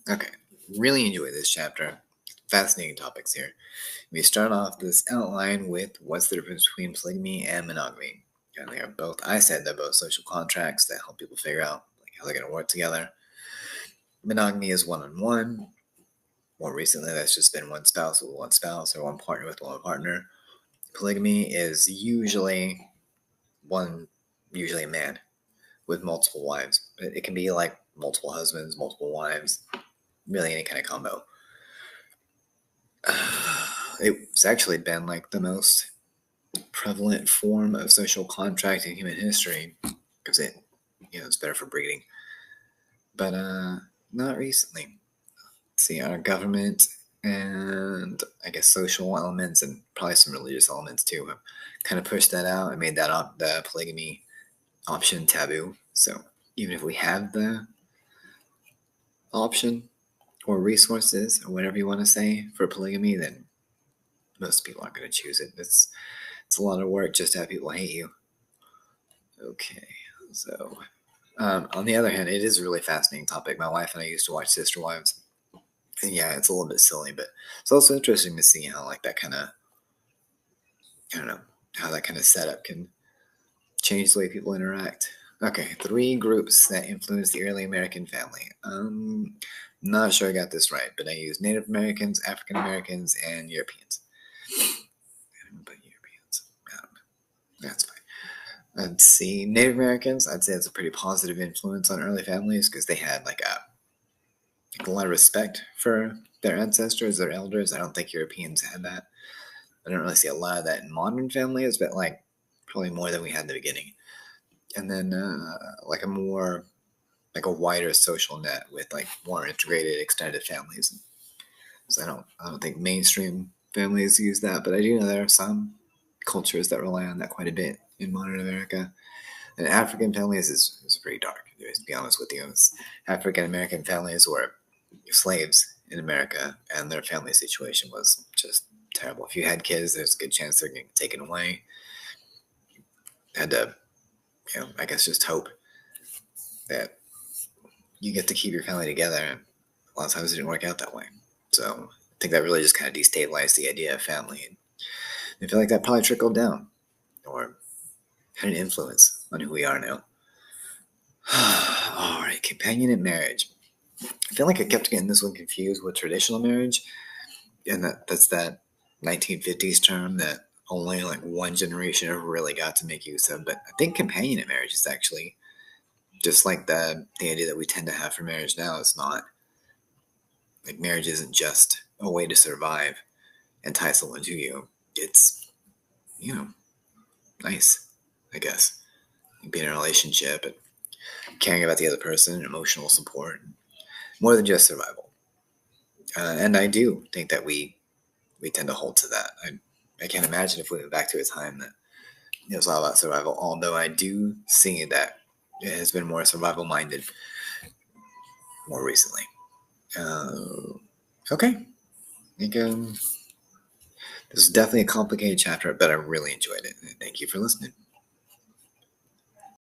Okay, really enjoy this chapter. Fascinating topics here. We start off this outline with what's the difference between polygamy and monogamy. And they are both, I said, they're both social contracts that help people figure out how they're going to work together. Monogamy is one-on-one. More recently, that's just been one spouse with one spouse or one partner with one partner. Polygamy is usually usually a man with multiple wives. It can be like multiple husbands, multiple wives, really any kind of combo. It's actually been like the most prevalent form of social contract in human history because it's better for breeding. But not recently. See, our government and I guess social elements and probably some religious elements too have kind of pushed that out and made that the polygamy option taboo. So even if we have the option or resources or whatever you want to say for polygamy, then most people aren't going to choose it. It's a lot of work just to have people hate you. Okay, so on the other hand, it is a really fascinating topic. My wife and I used to watch Sister Wives. And yeah, it's a little bit silly, but it's also interesting to see how like that kind of, I don't know, how that kind of setup can change the way people interact. Okay, 3 groups that influenced the early American family. Not sure I got this right, but I used Native Americans, African Americans, and Europeans. But Europeans, that's fine. Let's see, Native Americans, I'd say it's a pretty positive influence on early families because they had like a lot of respect for their ancestors, their elders. I don't think Europeans had that. I don't really see a lot of that in modern families, but like probably more than we had in the beginning. And then like a wider social net with like more integrated extended families. So I don't think mainstream families use that, but I do know there are some cultures that rely on that quite a bit in modern America. And African families is pretty dark, to be honest with you. African American families were slaves in America, and their family situation was just terrible. If you had kids, there's a good chance they're getting taken away. Had to, I guess just hope that you get to keep your family together. And a lot of times it didn't work out that way. So I think that really just kind of destabilized the idea of family. And I feel like that probably trickled down or had an influence on who we are now. All right, companionate marriage. I feel like I kept getting this one confused with traditional marriage, and that's that 1950s term that only like one generation ever really got to make use of. But I think companionate marriage is actually just like the idea that we tend to have for marriage now. It's not like marriage isn't just a way to survive and tie someone to you. It's nice, I guess. Being in a relationship and caring about the other person and emotional support, more than just survival. And I do think that we tend to hold to that. I can't imagine if we went back to a time that it was all about survival, although I do see that it has been more survival minded more recently. Okay. I think this is definitely a complicated chapter, but I really enjoyed it. Thank you for listening.